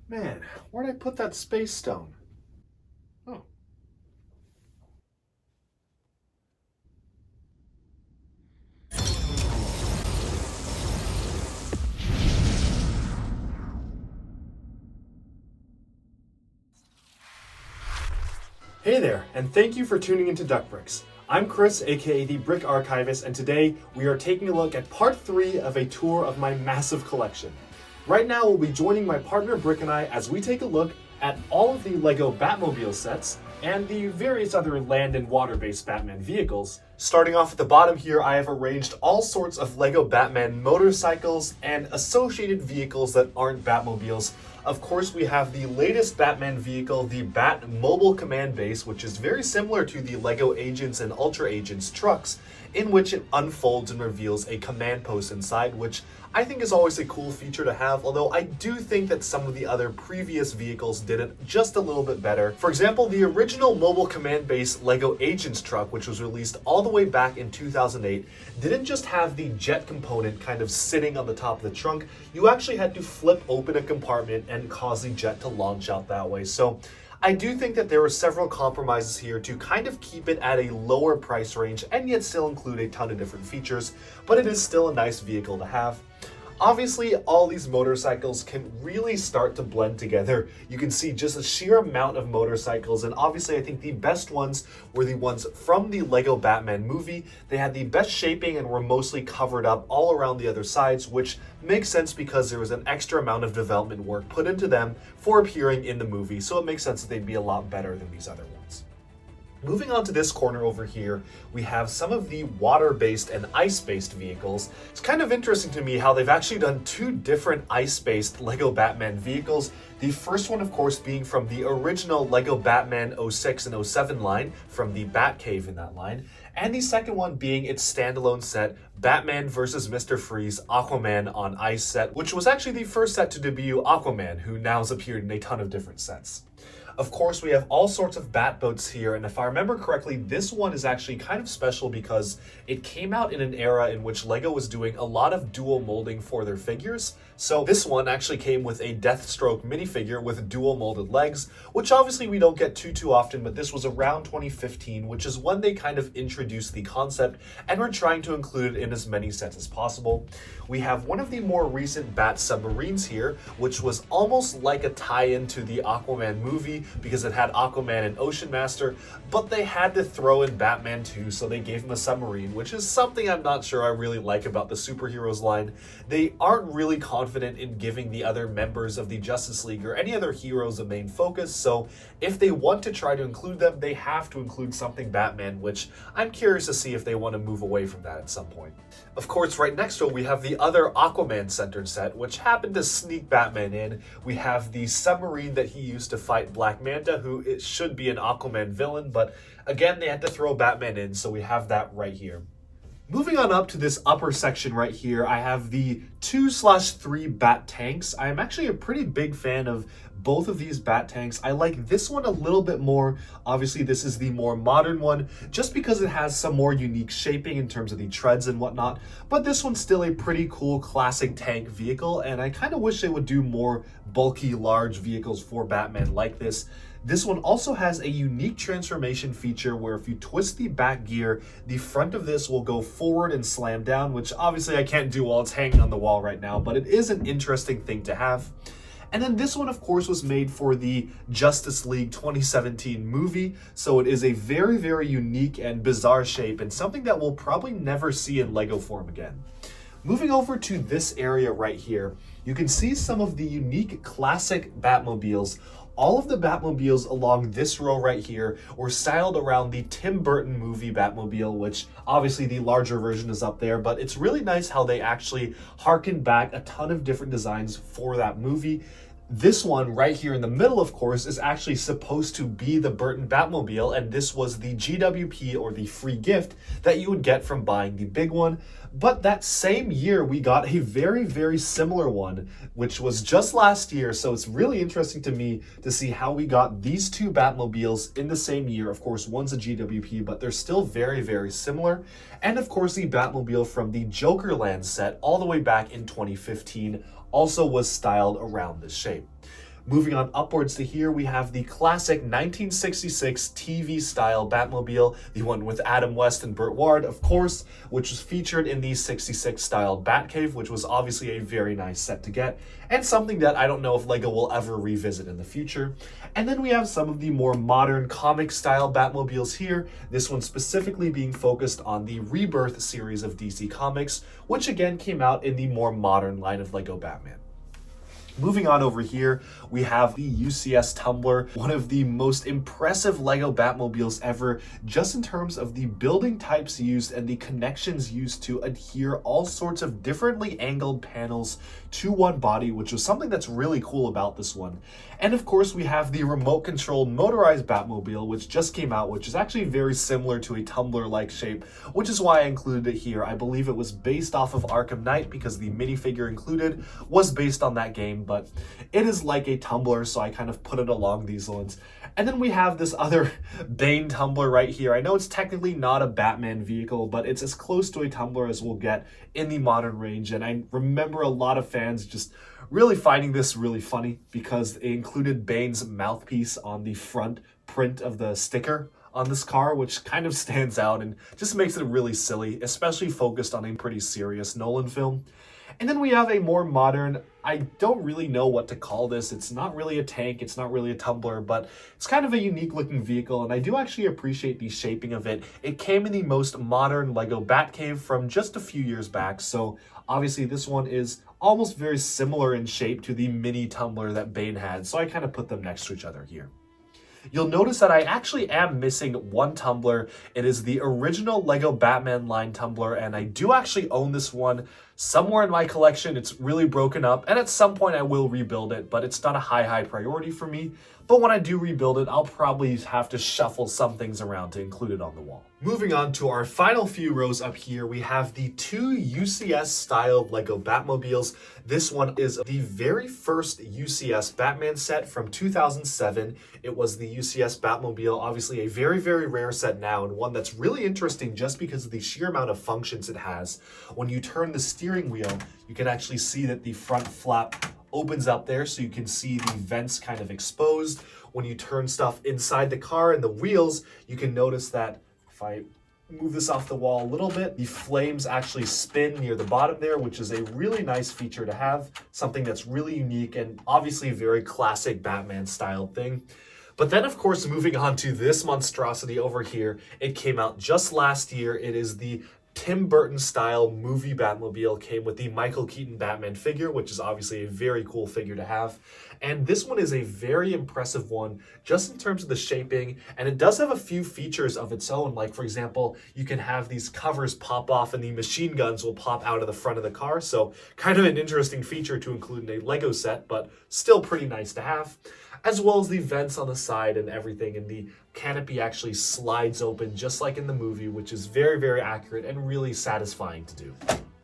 Man, where'd I put that space stone? Oh. Hey there, and thank you for tuning into Duck Bricks. I'm Chris, aka the Brick Archivist, and today we are taking a look at part 3 of a tour of my massive collection. Right now, we'll be joining my partner Brick and I as we take a look at all of the LEGO Batmobile sets and the various other land and water-based Batman vehicles. Starting off at the bottom here, I have arranged all sorts of LEGO Batman motorcycles and associated vehicles that aren't Batmobiles. Of course, we have the latest Batman vehicle, the Batmobile command base, which is very similar to the LEGO Agents and Ultra Agents trucks, in which it unfolds and reveals a command post inside, which I think is always a cool feature to have, although I do think that some of the other previous vehicles did it just a little bit better. For example, the original mobile command base LEGO Agents truck, which was released all the way back in 2008, didn't just have the jet component kind of sitting on the top of the trunk. You actually had to flip open a compartment and cause the jet to launch out that way. So I do think that there were several compromises here to kind of keep it at a lower price range and yet still include a ton of different features, but it is still a nice vehicle to have. Obviously, all these motorcycles can really start to blend together. You can see just a sheer amount of motorcycles, and obviously I think the best ones were the ones from the LEGO Batman movie. They had the best shaping and were mostly covered up all around the other sides, which makes sense because there was an extra amount of development work put into them for appearing in the movie, so it makes sense that they'd be a lot better than these other ones. Moving on to this corner over here, we have some of the water-based and ice-based vehicles. It's kind of interesting to me how they've actually done two different ice-based LEGO Batman vehicles. The first one, of course, being from the original LEGO Batman 06 and 07 line, from the Batcave in that line, and the second one being its standalone set, Batman vs. Mr. Freeze Aquaman on Ice set, which was actually the first set to debut Aquaman, who now has appeared in a ton of different sets. Of course, we have all sorts of bat boats here, and if I remember correctly, this one is actually kind of special because it came out in an era in which LEGO was doing a lot of dual molding for their figures. So this one actually came with a Deathstroke minifigure with dual molded legs, which obviously we don't get too often, but this was around 2015, which is when they kind of introduced the concept and were trying to include it in as many sets as possible. We have one of the more recent Bat submarines here, which was almost like a tie-in to the Aquaman movie because it had Aquaman and Ocean Master, but they had to throw in Batman too, so they gave him a submarine, which is something I'm not sure I really like about the superheroes line. They aren't really confident in giving the other members of the Justice League or any other heroes a main focus, so if they want to try to include them, they have to include something Batman, which I'm curious to see if they want to move away from that at some point. Of course, right next to it, we have the other Aquaman-centered set, which happened to sneak Batman in. We have the submarine that he used to fight Black Manta, who it should be an Aquaman villain, but again, they had to throw Batman in, so we have that right here. Moving on up to this upper section right here, I have the 2/3 Bat tanks. I am actually a pretty big fan of both of these Bat tanks. I like this one a little bit more. Obviously, this is the more modern one, just because it has some more unique shaping in terms of the treads and whatnot. But this one's still a pretty cool classic tank vehicle, and I kind of wish they would do more bulky, large vehicles for Batman like this. This one also has a unique transformation feature where if you twist the back gear, the front of this will go forward and slam down, which obviously I can't do while it's hanging on the wall right now, but it is an interesting thing to have. And then this one, of course, was made for the Justice League 2017 movie, so it is a very, very unique and bizarre shape and something that we'll probably never see in LEGO form again. Moving over to this area right here, you can see some of the unique classic Batmobiles. All of the Batmobiles along this row right here were styled around the Tim Burton movie Batmobile, which obviously the larger version is up there, but it's really nice how they actually harken back a ton of different designs for that movie. This one right here in the middle, of course, is actually supposed to be the Burton Batmobile, and this was the GWP, or the free gift, that you would get from buying the big one. But that same year, we got a very, very similar one, which was just last year, so it's really interesting to me to see how we got these two Batmobiles in the same year. Of course, one's a GWP, but they're still very, very similar. And of course, the Batmobile from the Jokerland set all the way back in 2015 also was styled around this shape. Moving on upwards to here, we have the classic 1966 TV-style Batmobile, the one with Adam West and Burt Ward, of course, which was featured in the 66-style Batcave, which was obviously a very nice set to get, and something that I don't know if LEGO will ever revisit in the future. And then we have some of the more modern comic-style Batmobiles here, this one specifically being focused on the Rebirth series of DC Comics, which again came out in the more modern line of LEGO Batman. Moving on over here, we have the UCS Tumbler, one of the most impressive LEGO Batmobiles ever, just in terms of the building types used and the connections used to adhere all sorts of differently angled panels to one body, which was something that's really cool about this one. And of course, we have the remote-controlled motorized Batmobile, which just came out, which is actually very similar to a tumbler-like shape, which is why I included it here. I believe it was based off of Arkham Knight because the minifigure included was based on that game, but it is like a tumbler, so I kind of put it along these lines. And then we have this other Bane tumbler right here. I know it's technically not a Batman vehicle, but it's as close to a tumbler as we'll get in the modern range. And I remember a lot of fans just really finding this really funny because it included Bane's mouthpiece on the front print of the sticker on this car, which kind of stands out and just makes it really silly, especially focused on a pretty serious Nolan film. And then we have a more modern, I don't really know what to call this. It's not really a tank, it's not really a tumbler, but it's kind of a unique looking vehicle, and I do actually appreciate the shaping of it. It came in the most modern LEGO Batcave from just a few years back, so obviously this one is almost very similar in shape to the mini tumbler that Bane had, so I kind of put them next to each other here. You'll notice that I actually am missing one tumbler. It is the original LEGO Batman line tumbler, and I do actually own this one somewhere in my collection. It's really broken up, and at some point I will rebuild it, but it's not a high priority for me. But when I do rebuild it, I'll probably have to shuffle some things around to include it on the wall. Moving on to our final few rows up here, we have the two UCS-style LEGO Batmobiles. This one is the very first UCS Batman set from 2007. It was the UCS Batmobile, obviously a very rare set now, and one that's really interesting just because of the sheer amount of functions it has. When you turn the steering wheel, you can actually see that the front flap opens up there, so you can see the vents kind of exposed. When you turn stuff inside the car and the wheels, you can notice that if I move this off the wall a little bit, the flames actually spin near the bottom there, which is a really nice feature to have, something that's really unique and obviously a very classic Batman style thing. But then, of course, moving on to this monstrosity over here, it came out just last year. It is the Tim Burton style movie Batmobile, came with the Michael Keaton Batman figure, which is obviously a very cool figure to have. And this one is a very impressive one just in terms of the shaping, and it does have a few features of its own. Like, for example, you can have these covers pop off and the machine guns will pop out of the front of the car. So kind of an interesting feature to include in a LEGO set, but still pretty nice to have. As well as the vents on the side and everything, and the canopy actually slides open just like in the movie, which is very accurate and really satisfying to do.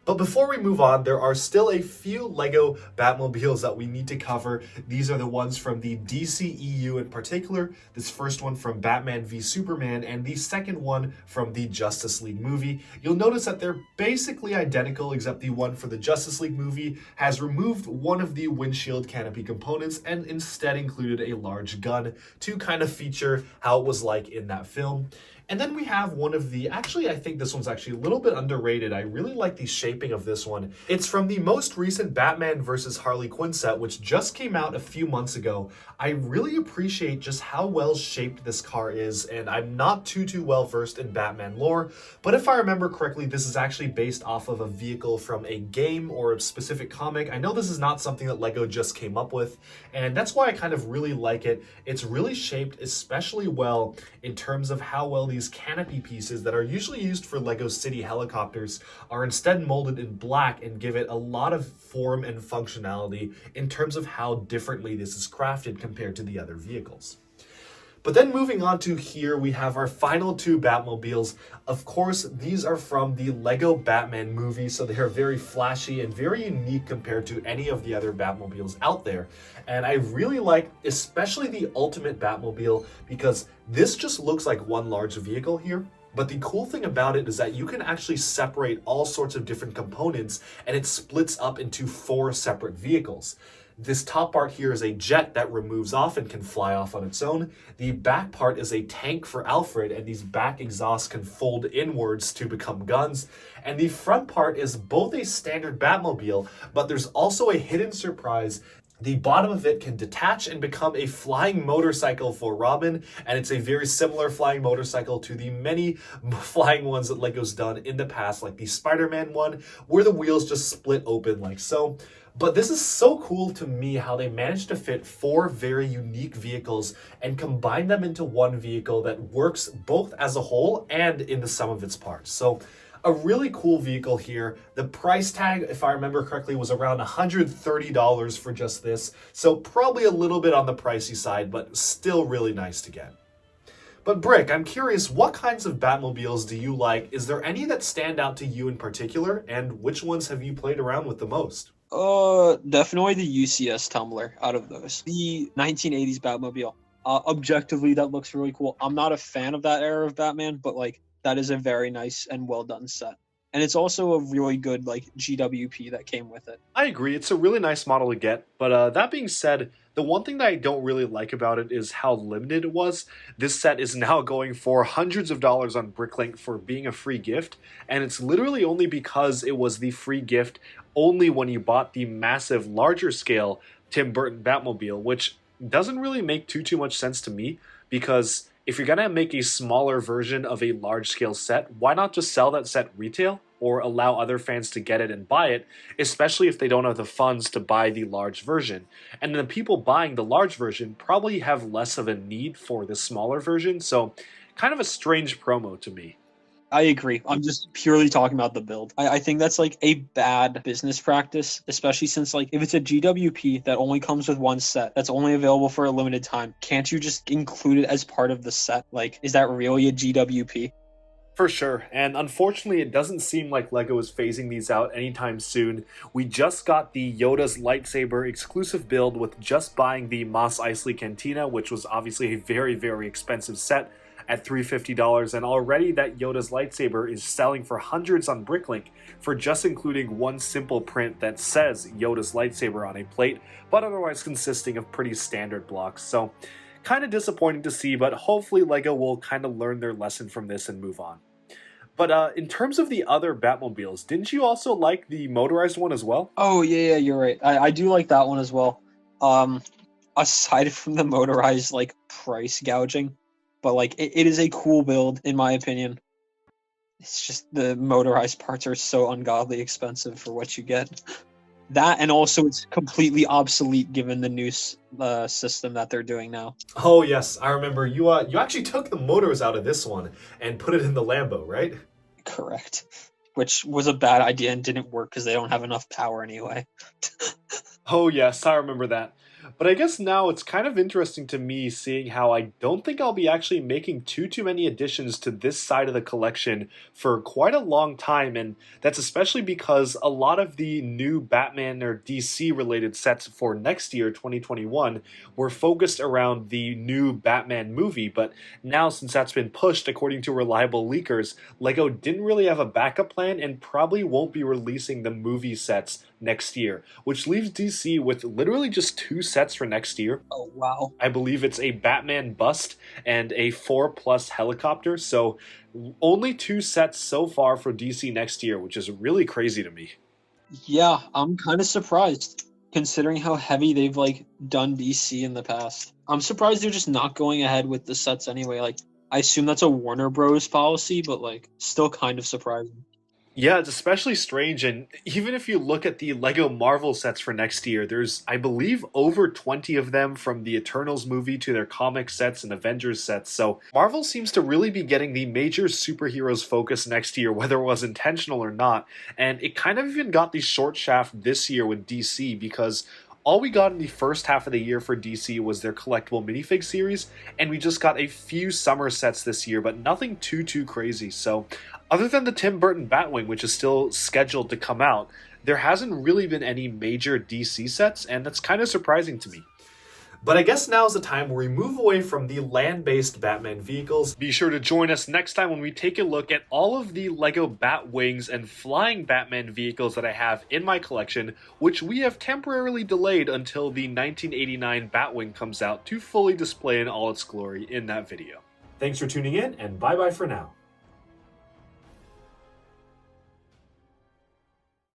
But before we move on, there are still a few LEGO Batmobiles that we need to cover. These are the ones from the DCEU in particular, this first one from Batman v Superman, and the second one from the Justice League movie. You'll notice that they're basically identical, except the one for the Justice League movie has removed one of the windshield canopy components and instead included a large gun to kind of feature how it was like in that film. And then we have one of the, actually I think this one's actually a little bit underrated. I really like the shaping of this one. It's from the most recent Batman vs. Harley Quinn set, which just came out a few months ago. I really appreciate just how well shaped this car is, and I'm not too well versed in Batman lore, but if I remember correctly, this is actually based off of a vehicle from a game or a specific comic. I know this is not something that LEGO just came up with, and that's why I kind of really like it. It's really shaped especially well in terms of how well these canopy pieces that are usually used for LEGO City helicopters are instead molded in black and give it a lot of form and functionality in terms of how differently this is crafted compared to the other vehicles. But then moving on to here, we have our final two Batmobiles. Of course, these are from the LEGO Batman movie, so they are very flashy and very unique compared to any of the other Batmobiles out there. And I really like especially the Ultimate Batmobile because this just looks like one large vehicle here. But the cool thing about it is that you can actually separate all sorts of different components and it splits up into 4 separate vehicles. This top part here is a jet that removes off and can fly off on its own. The back part is a tank for Alfred, and these back exhausts can fold inwards to become guns. And the front part is both a standard Batmobile, but there's also a hidden surprise. The bottom of it can detach and become a flying motorcycle for Robin, and it's a very similar flying motorcycle to the many flying ones that LEGO's done in the past, like the Spider-Man one, where the wheels just split open like so. But this is so cool to me how they managed to fit 4 very unique vehicles and combine them into one vehicle that works both as a whole and in the sum of its parts. So a really cool vehicle here. The price tag, if I remember correctly, was around $130 for just this. So probably a little bit on the pricey side, but still really nice to get. But Brick, I'm curious, what kinds of Batmobiles do you like? Is there any that stand out to you in particular? And which ones have you played around with the most? Definitely the UCS Tumbler out of those. The 1980s Batmobile. Objectively, that looks really cool. I'm not a fan of that era of Batman, but like that is a very nice and well done set. And it's also a really good like GWP that came with it. I agree, it's a really nice model to get, but that being said, the one thing that I don't really like about it is how limited it was. This set is now going for hundreds of dollars on Bricklink for being a free gift, and it's literally only because it was the free gift only when you bought the massive, larger scale Tim Burton Batmobile, which doesn't really make too much sense to me, because if you're gonna make a smaller version of a large scale set, why not just sell that set retail or allow other fans to get it and buy it, especially if they don't have the funds to buy the large version. And the people buying the large version probably have less of a need for the smaller version, so kind of a strange promo to me. I agree. I'm just purely talking about the build. I think that's like a bad business practice, especially since like if it's a GWP that only comes with one set, that's only available for a limited time, can't you just include it as part of the set? Like, is that really a GWP? For sure, and unfortunately it doesn't seem like LEGO is phasing these out anytime soon. We just got the Yoda's lightsaber exclusive build with just buying the Mos Eisley Cantina, which was obviously a very expensive set at $350, and already that Yoda's lightsaber is selling for hundreds on Bricklink for just including one simple print that says Yoda's lightsaber on a plate, but otherwise consisting of pretty standard blocks. So kind of disappointing to see, but hopefully LEGO will kind of learn their lesson from this and move on. But in terms of the other Batmobiles, didn't you also like the motorized one as well? Oh, yeah, you're right. I do like that one as well. Aside from the motorized, like, price gouging, but, like, it is a cool build, in my opinion. It's just the motorized parts are so ungodly expensive for what you get. That, and also it's completely obsolete given the new system that they're doing now. Oh yes, I remember you actually took the motors out of this one and put it in the Lambo, right? Correct. Which was a bad idea and didn't work because they don't have enough power anyway. Oh yes, I remember that. But I guess now it's kind of interesting to me seeing how I don't think I'll be actually making too many additions to this side of the collection for quite a long time, and that's especially because a lot of the new Batman or DC related sets for next year, 2021, were focused around the new Batman movie, but now since that's been pushed according to reliable leakers, LEGO didn't really have a backup plan and probably won't be releasing the movie sets next year, which leaves DC with literally just 2 sets for next year. Oh, wow. I believe it's a Batman bust and a 4+ helicopter, so only 2 sets so far for DC next year, which is really crazy to me. Yeah, I'm kind of surprised, considering how heavy they've, like, done DC in the past. I'm surprised they're just not going ahead with the sets anyway. Like, I assume that's a Warner Bros. Policy, but, like, still kind of surprising. Yeah, it's especially strange, and even if you look at the LEGO Marvel sets for next year, there's, I believe, over 20 of them from the Eternals movie to their comic sets and Avengers sets, so Marvel seems to really be getting the major superheroes focus next year, whether it was intentional or not, and it kind of even got the short shaft this year with DC, because all we got in the first half of the year for DC was their collectible minifig series, and we just got a few summer sets this year, but nothing too crazy. So other than the Tim Burton Batwing, which is still scheduled to come out, there hasn't really been any major DC sets, and that's kind of surprising to me. But I guess now is the time where we move away from the land-based Batman vehicles. Be sure to join us next time when we take a look at all of the LEGO Batwings and flying Batman vehicles that I have in my collection, which we have temporarily delayed until the 1989 Batwing comes out to fully display in all its glory in that video. Thanks for tuning in, and bye-bye for now.